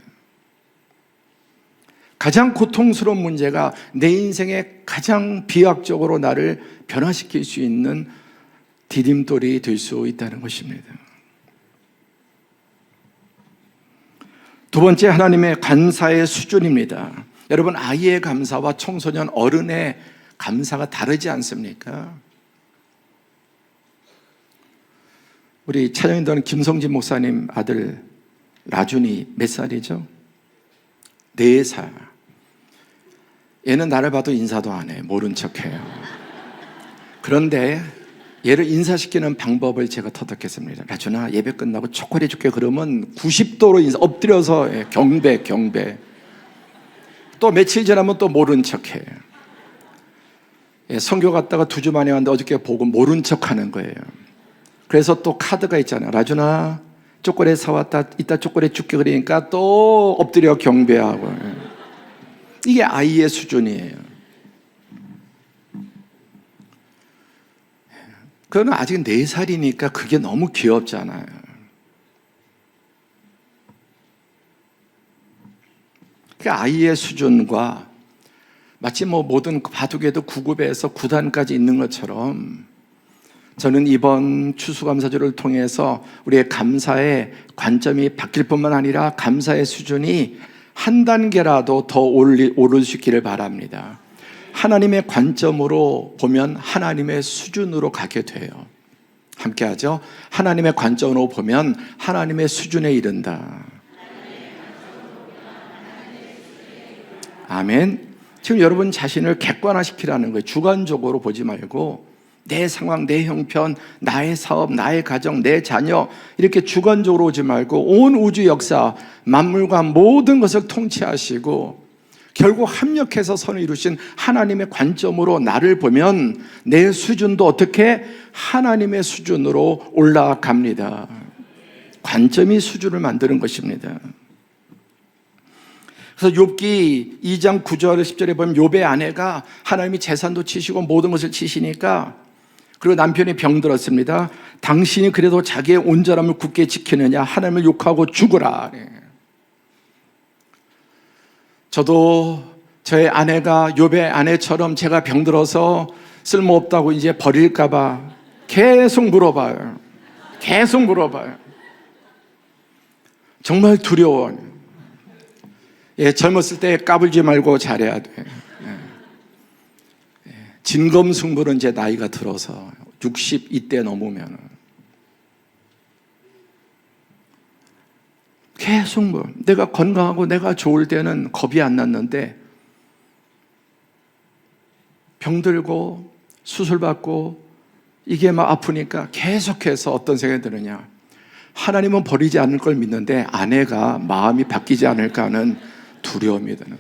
가장 고통스러운 문제가 내 인생의 가장 비약적으로 나를 변화시킬 수 있는 디딤돌이 될 수 있다는 것입니다. 두 번째, 하나님의 감사의 수준입니다. 여러분, 아이의 감사와 청소년 어른의 감사가 다르지 않습니까? 우리 찬양인도는 김성진 목사님 아들 라준이 몇 살이죠? 4살. 얘는 나를 봐도 인사도 안 해. 모른 척해요. 그런데 얘를 인사시키는 방법을 제가 터득했습니다. 라준아, 예배 끝나고 초콜릿 줄게. 그러면 90도로 엎드려서 경배. 또 며칠 지나면 또 모른 척해. 선교 갔다가 2주 만에 왔는데 어저께 보고 모른 척 하는 거예요. 그래서 또 카드가 있잖아요. 라준아, 초콜릿 사왔다. 이따 초콜릿 줄게. 그러니까 또 엎드려 경배하고. 이게 아이의 수준이에요. 그는 아직 4살이니까 그게 너무 귀엽잖아요. 그 아이의 수준과 마치 모든 바둑에도 9급에서 9단까지 있는 것처럼, 저는 이번 추수감사주를 통해서 우리의 감사의 관점이 바뀔 뿐만 아니라 감사의 수준이 한 단계라도 더 오를 수 있기를 바랍니다. 하나님의 관점으로 보면 하나님의 수준으로 가게 돼요. 함께 하죠. 하나님의 관점으로 보면 하나님의 수준에 이른다. 아멘. 지금 여러분 자신을 객관화시키라는 거예요. 주관적으로 보지 말고 내 상황, 내 형편, 나의 사업, 나의 가정, 내 자녀, 이렇게 주관적으로 오지 말고 온 우주 역사, 만물과 모든 것을 통치하시고 결국 합력해서 선을 이루신 하나님의 관점으로 나를 보면 내 수준도 어떻게 하나님의 수준으로 올라갑니다. 관점이 수준을 만드는 것입니다. 그래서 욥기 2장 9절 10절에 보면 욥의 아내가 하나님이 재산도 치시고 모든 것을 치시니까, 그리고 남편이 병들었습니다. 당신이 그래도 자기의 온전함을 굳게 지키느냐, 하나님을 욕하고 죽으라. 저도 저의 아내가 욥의 아내처럼 제가 병들어서 쓸모없다고 이제 버릴까 봐 계속 물어봐요. 정말 두려워요. 젊었을 때 까불지 말고 잘해야 돼. 진검승부는 이제 나이가 들어서 60 이때 넘으면 계속 내가 건강하고 내가 좋을 때는 겁이 안 났는데 병들고 수술받고 이게 막 아프니까 계속해서 어떤 생각이 드느냐, 하나님은 버리지 않을 걸 믿는데 아내가 마음이 바뀌지 않을까 하는 두려움이 드는.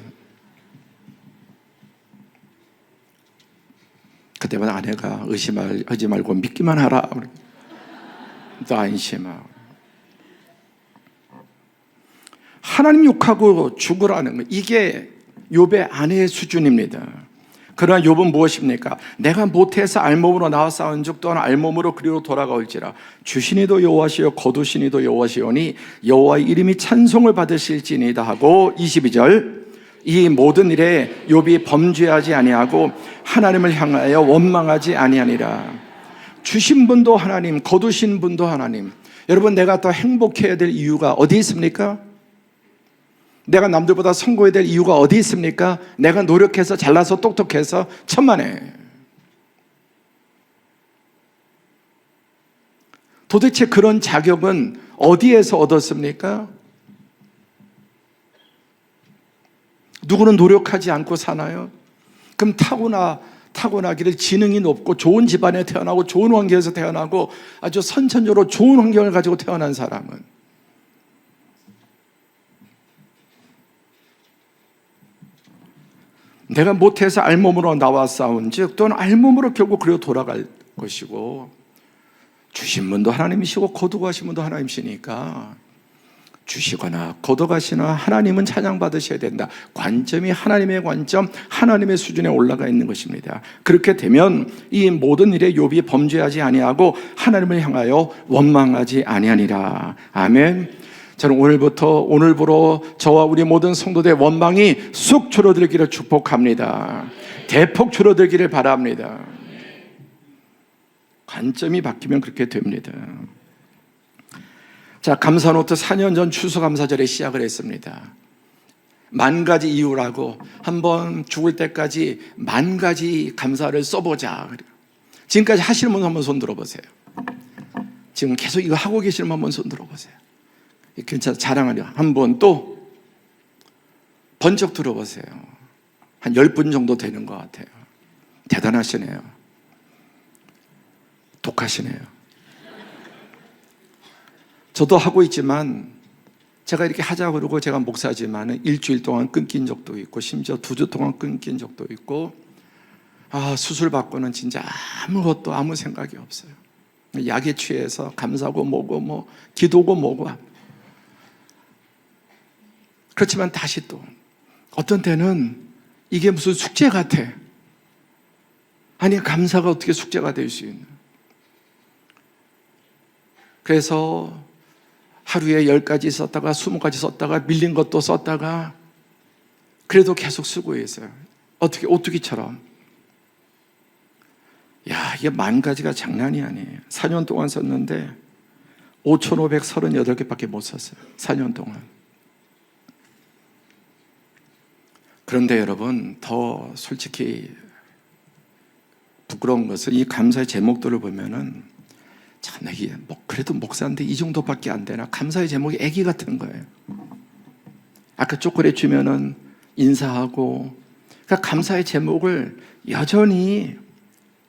그때마다 아내가 의심하지 말고 믿기만 하라. 또 안심하고. 하나님 욕하고 죽으라는 거, 이게 욥의 아내의 수준입니다. 그러나 욥은 무엇입니까? 내가 모태에서 알몸으로 나와 싸운 즉 또한 알몸으로 그리로 돌아가올지라. 주시니도 여호와시요 거두시니도 여호와시오니 여호와의 이름이 찬송을 받으실지니이다 하고 22절 이 모든 일에 욥이 범죄하지 아니하고 하나님을 향하여 원망하지 아니하니라. 주신 분도 하나님, 거두신 분도 하나님. 여러분, 내가 더 행복해야 될 이유가 어디 있습니까? 내가 남들보다 성공해야 될 이유가 어디 있습니까? 내가 노력해서 잘나서 똑똑해서 천만에. 도대체 그런 자격은 어디에서 얻었습니까? 누구는 노력하지 않고 사나요? 그럼 타고나기를 지능이 높고 좋은 집안에 태어나고 좋은 환경에서 태어나고 아주 선천적으로 좋은 환경을 가지고 태어난 사람은 내가 모태에서 알몸으로 나와 싸운 즉 또는 알몸으로 결국 그리로 돌아갈 것이고 주신 분도 하나님이시고 거두가신 분도 하나님이시니까 주시거나 거둬가시나 하나님은 찬양받으셔야 된다. 관점이 하나님의 관점, 하나님의 수준에 올라가 있는 것입니다. 그렇게 되면 이 모든 일에 욥이 범죄하지 아니하고 하나님을 향하여 원망하지 아니하니라. 아멘. 저는 오늘부로 저와 우리 모든 성도들의 원망이 쑥 줄어들기를 축복합니다. 대폭 줄어들기를 바랍니다. 관점이 바뀌면 그렇게 됩니다. 자, 감사노트 4년 전 추수감사절에 시작을 했습니다. 10,000가지 이유라고 한번 죽을 때까지 10,000가지 감사를 써보자. 지금까지 하시는 분 한번 손 들어보세요. 지금 계속 이거 하고 계시는 분 한번 손 들어보세요. 괜찮아, 자랑하려. 한번 또 번쩍 들어보세요. 한 10분 정도 되는 것 같아요. 대단하시네요. 독하시네요. 저도 하고 있지만 제가 이렇게 하자 그러고 제가 목사지만 일주일 동안 끊긴 적도 있고 심지어 2주 동안 끊긴 적도 있고 수술 받고는 진짜 아무것도 아무 생각이 없어요. 약에 취해서 감사고 뭐고 기도고 뭐고. 그렇지만 다시 또 어떤 때는 이게 무슨 숙제 같아. 아니, 감사가 어떻게 숙제가 될 수 있나. 그래서 하루에 10가지 썼다가 20가지 썼다가 밀린 것도 썼다가 그래도 계속 쓰고 있어요. 어떻게 오뚜기처럼. 야, 이게 10,000가지가 장난이 아니에요. 4년 동안 썼는데 5,538개밖에 못 썼어요. 4년 동안. 그런데 여러분, 더 솔직히 부끄러운 것은 이 감사의 제목들을 보면은 참, 이게 그래도 목사인데 이 정도밖에 안 되나? 감사의 제목이 애기 같은 거예요. 아까 초콜릿 주면은 인사하고, 그러니까 감사의 제목을 여전히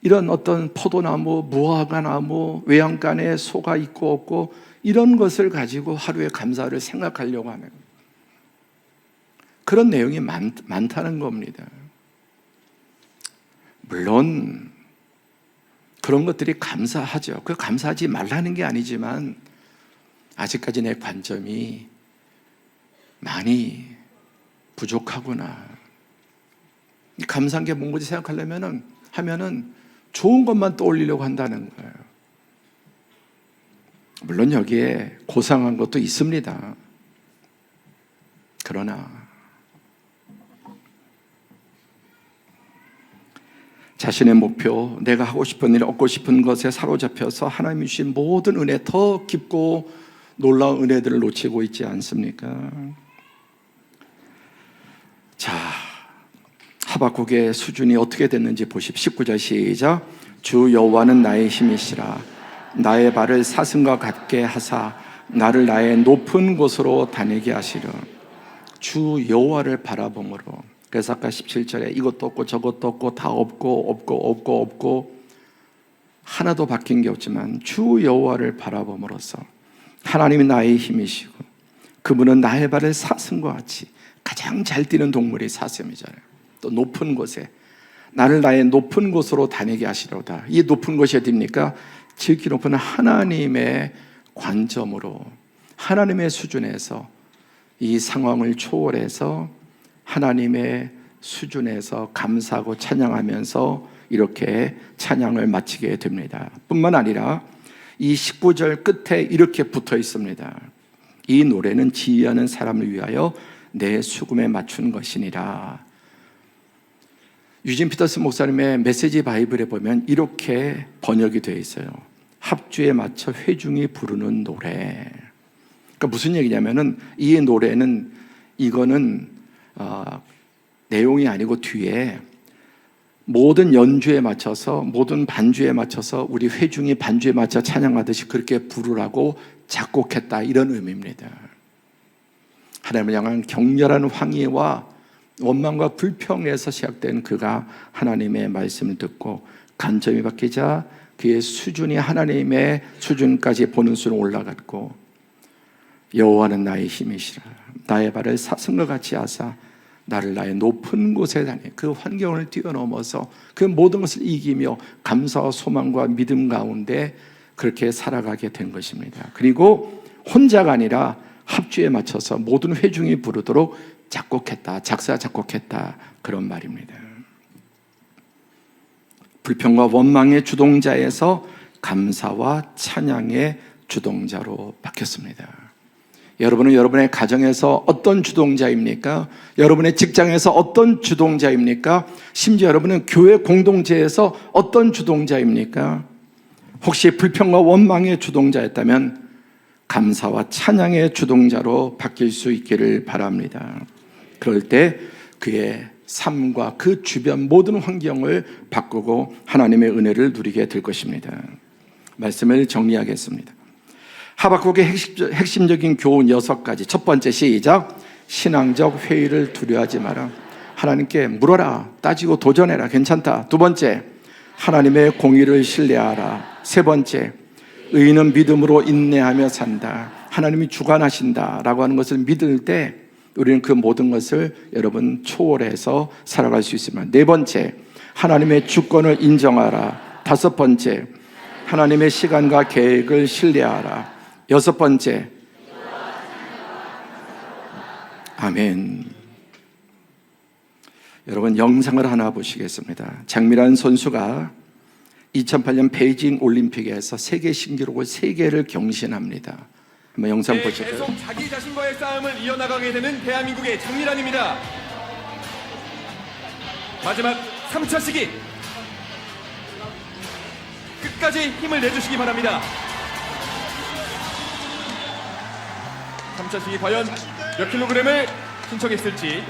이런 어떤 포도나무, 무화과나무, 외양간에 소가 있고 없고 이런 것을 가지고 하루의 감사를 생각하려고 하는 그런 내용이 많다는 겁니다. 물론 그런 것들이 감사하죠. 그 감사하지 말라는 게 아니지만 아직까지 내 관점이 많이 부족하구나. 감사한 게 뭔지 생각하려면은 좋은 것만 떠올리려고 한다는 거예요. 물론 여기에 고상한 것도 있습니다. 그러나 자신의 목표, 내가 하고 싶은 일, 얻고 싶은 것에 사로잡혀서 하나님이 주신 모든 은혜, 더 깊고 놀라운 은혜들을 놓치고 있지 않습니까? 자, 하박국의 수준이 어떻게 됐는지 보십시오. 19절 시작. 주 여호와는 나의 힘이시라. 나의 발을 사슴과 같게 하사 나를 나의 높은 곳으로 다니게 하시려. 주 여호와를 바라봄으로. 그래서 아까 17절에 이것도 없고 저것도 없고 다 없고 하나도 바뀐 게 없지만 주 여호와를 바라봄으로써 하나님이 나의 힘이시고 그분은 나의 발을 사슴과 같이, 가장 잘 뛰는 동물이 사슴이잖아요. 또 높은 곳에 나를 나의 높은 곳으로 다니게 하시려다. 이 높은 곳이 어디입니까? 지극히 높은 하나님의 관점으로, 하나님의 수준에서 이 상황을 초월해서 하나님의 수준에서 감사하고 찬양하면서 이렇게 찬양을 마치게 됩니다. 뿐만 아니라 이 19절 끝에 이렇게 붙어 있습니다. 이 노래는 지휘하는 사람을 위하여 내 수금에 맞춘 것이니라. 유진 피터스 목사님의 메시지 바이블에 보면 이렇게 번역이 되어 있어요. 합주에 맞춰 회중이 부르는 노래. 그러니까 무슨 얘기냐면은 이 노래는 이거는 내용이 아니고 뒤에 모든 연주에 맞춰서, 모든 반주에 맞춰서 우리 회중이 반주에 맞춰 찬양하듯이 그렇게 부르라고 작곡했다, 이런 의미입니다. 하나님을 향한 격렬한 황의와 원망과 불평에서 시작된 그가 하나님의 말씀을 듣고 간점이 바뀌자 그의 수준이 하나님의 수준까지 보는 수로 올라갔고, 여호와는 나의 힘이시라, 나의 발을 사슴과 같이 하사 나를 나의 높은 곳에 다니, 그 환경을 뛰어넘어서 그 모든 것을 이기며 감사와 소망과 믿음 가운데 그렇게 살아가게 된 것입니다. 그리고 혼자가 아니라 합주에 맞춰서 모든 회중이 부르도록 작곡했다, 작곡했다, 그런 말입니다. 불평과 원망의 주동자에서 감사와 찬양의 주동자로 바뀌었습니다. 여러분은 여러분의 가정에서 어떤 주동자입니까? 여러분의 직장에서 어떤 주동자입니까? 심지어 여러분은 교회 공동체에서 어떤 주동자입니까? 혹시 불평과 원망의 주동자였다면 감사와 찬양의 주동자로 바뀔 수 있기를 바랍니다. 그럴 때 그의 삶과 그 주변 모든 환경을 바꾸고 하나님의 은혜를 누리게 될 것입니다. 말씀을 정리하겠습니다. 하박국의 핵심적인 교훈 6가지. 첫 번째, 시작. 신앙적 회의를 두려워하지 마라. 하나님께 물어라, 따지고 도전해라, 괜찮다. 두 번째, 하나님의 공의를 신뢰하라. 세 번째, 의인은 믿음으로 인내하며 산다. 하나님이 주관하신다 라고 하는 것을 믿을 때 우리는 그 모든 것을 여러분 초월해서 살아갈 수 있습니다. 네 번째, 하나님의 주권을 인정하라. 다섯 번째, 하나님의 시간과 계획을 신뢰하라. 여섯 번째, 아멘. 여러분, 영상을 하나 보시겠습니다. 장미란 선수가 2008년 베이징 올림픽에서 세계 신기록을 3개를 경신합니다. 한번 영상 보시죠. 계속 자기 자신과의 싸움을 이어나가게 되는 대한민국의 장미란입니다. 마지막 3차 시기, 끝까지 힘을 내주시기 바랍니다. 3차 시기 과연 몇 킬로그램을 신청했을지.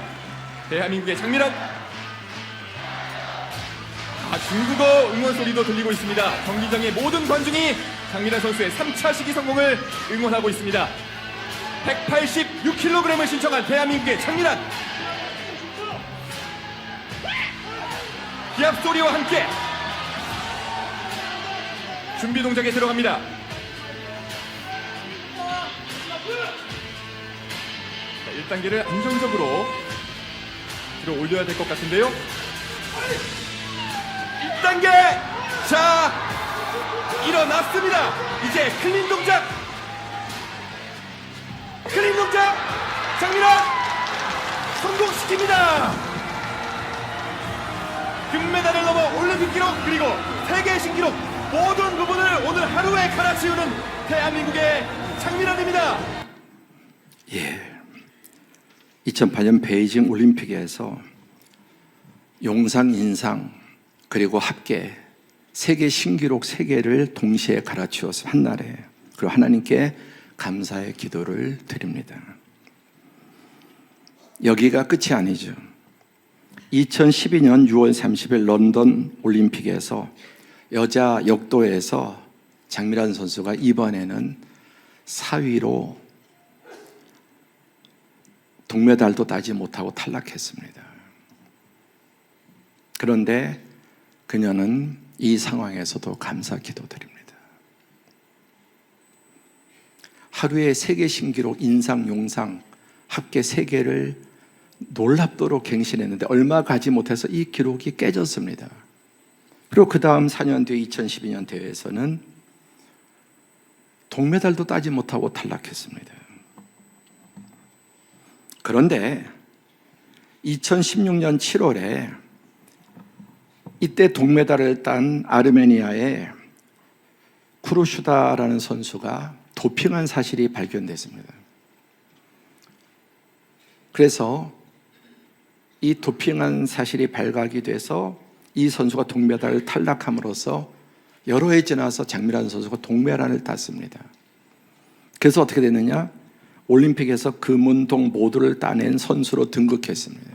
대한민국의 장미란. 중국어 응원 소리도 들리고 있습니다. 경기장의 모든 관중이 장미란 선수의 3차 시기 성공을 응원하고 있습니다. 186kg을 신청한 대한민국의 장미란. 기합 소리와 함께 준비 동작에 들어갑니다. 자, 1단계를 안정적으로 들어 올려야 될 것 같은데요. 1단계! 자, 일어났습니다. 이제 클린 동작! 클린 동작! 장미란! 성공시킵니다! 금메달을 넘어 올림픽 기록, 그리고 세계 신기록, 모든 부분을 오늘 하루에 갈아치우는 대한민국의 장미란입니다. 예, 2008년 베이징 올림픽에서 용상, 인상, 그리고 합계 세계 신기록 3개를 동시에 갈아치워서 한날에, 그리고 하나님께 감사의 기도를 드립니다. 여기가 끝이 아니죠. 2012년 6월 30일 런던 올림픽에서 여자 역도에서 장미란 선수가 이번에는 4위로 동메달도 따지 못하고 탈락했습니다. 그런데 그녀는 이 상황에서도 감사 기도드립니다. 하루에 세계 신기록 인상, 용상, 합계 3개를 놀랍도록 갱신했는데 얼마 가지 못해서 이 기록이 깨졌습니다. 그리고 그 다음 4년 뒤 2012년 대회에서는 동메달도 따지 못하고 탈락했습니다. 그런데 2016년 7월에 이때 동메달을 딴 아르메니아의 쿠루슈다라는 선수가 도핑한 사실이 발견됐습니다. 그래서 이 도핑한 사실이 발각이 돼서 이 선수가 동메달을 탈락함으로써 여러 해 지나서 장미란 선수가 동메달을 땄습니다. 그래서 어떻게 됐느냐? 올림픽에서 금은동 모두를 따낸 선수로 등극했습니다.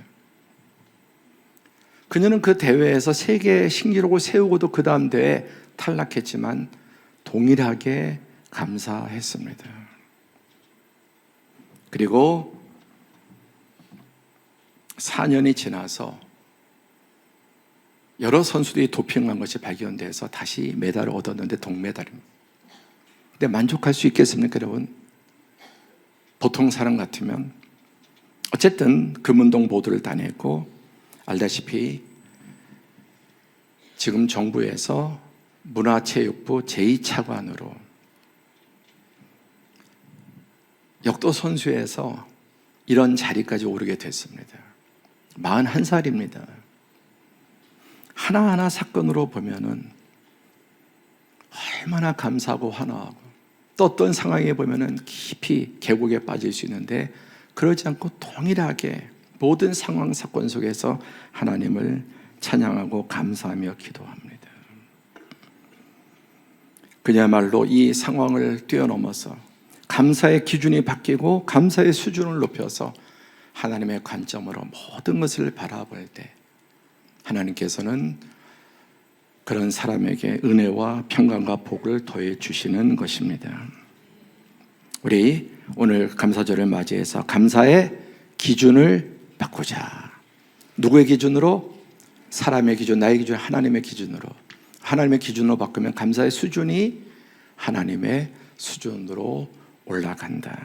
그녀는 그 대회에서 세계 신기록을 세우고도 그 다음 대회에 탈락했지만 동일하게 감사했습니다. 그리고 4년이 지나서 여러 선수들이 도핑한 것이 발견돼서 다시 메달을 얻었는데 동메달입니다. 근데 만족할 수 있겠습니까, 여러분? 보통 사람 같으면 어쨌든 금운동 모두를 따냈고, 알다시피 지금 정부에서 문화체육부 제2차관으로 역도 선수에서 이런 자리까지 오르게 됐습니다. 41살입니다. 하나하나 사건으로 보면은 얼마나 감사하고 환호하고, 또 어떤 상황에 보면은 깊이 계곡에 빠질 수 있는데 그러지 않고 동일하게 모든 상황 사건 속에서 하나님을 찬양하고 감사하며 기도합니다. 그야말로 이 상황을 뛰어넘어서 감사의 기준이 바뀌고 감사의 수준을 높여서 하나님의 관점으로 모든 것을 바라볼 때 하나님께서는 그런 사람에게 은혜와 평강과 복을 더해 주시는 것입니다. 우리 오늘 감사절을 맞이해서 감사의 기준을 바꾸자. 누구의 기준으로? 사람의 기준, 나의 기준, 하나님의 기준으로. 하나님의 기준으로 바꾸면 감사의 수준이 하나님의 수준으로 올라간다.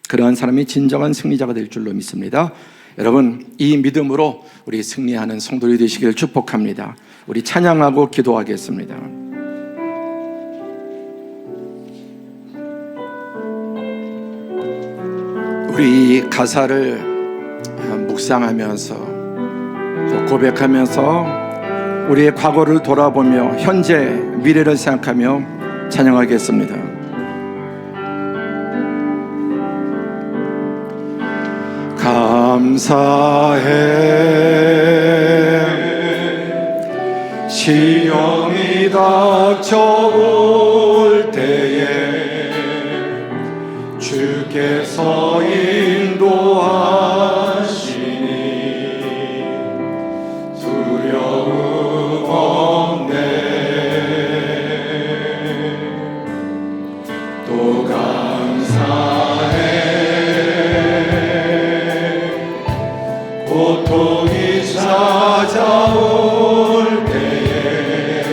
그러한 사람이 진정한 승리자가 될 줄로 믿습니다. 여러분, 이 믿음으로 우리 승리하는 성도들이 되시길 축복합니다. 우리 찬양하고 기도하겠습니다. 우리 가사를 묵상하면서 또 고백하면서 우리의 과거를 돌아보며 현재 미래를 생각하며 찬양하겠습니다. 감사해 시험이 닥쳐올 때에 주께서 인도하시니 두려움 없네. 또 감사해 고통이 찾아올 때에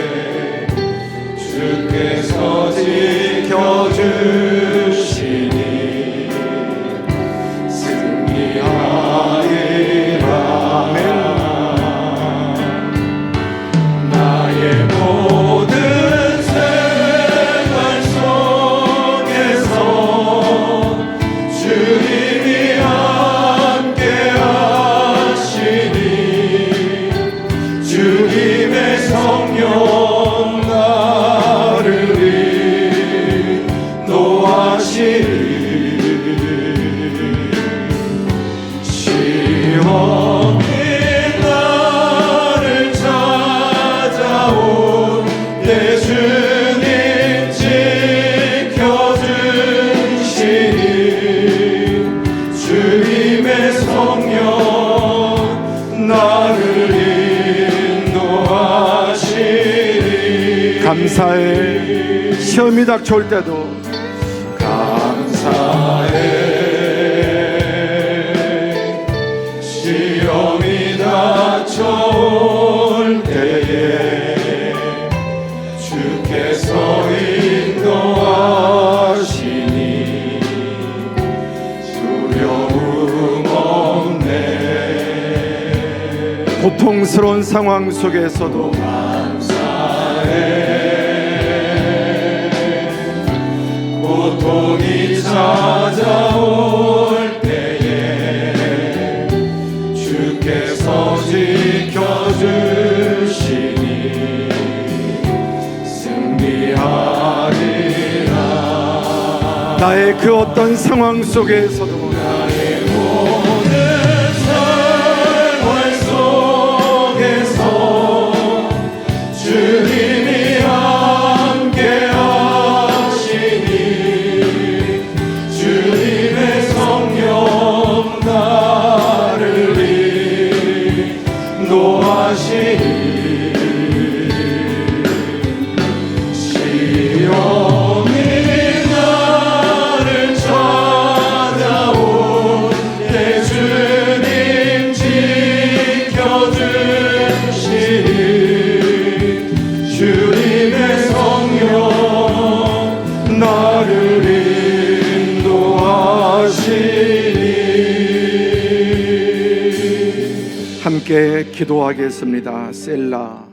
주께서 지켜주시니 승리하리라. 나의 모든 생활 속에서 주님이 함께 하시니 주님의 성령 나를 인도하시니 시험이 나를 찾아온 내 주님 지켜주시니 주님의 성령 나를 인도하시니. 감사해 시험이 닥쳐올 때도 감사해 시험이 닥쳐올 때에 주께서 인도하시니 두려움 없네. 고통스러운 상황 속에서도 감사해 고통이 찾아올 때에 주 지켜주시니 승리하리라. 나의 그 어떤 상황 속에서도 나의 모든 생활 속에서 주님이 함께 하시니 주님의 성령 나를 인도하시니 시험이 나를 찾아올 때 주님 지켜주시니 주님의 성령 나를 인도하시니. 함께 기도하겠습니다. 셀라.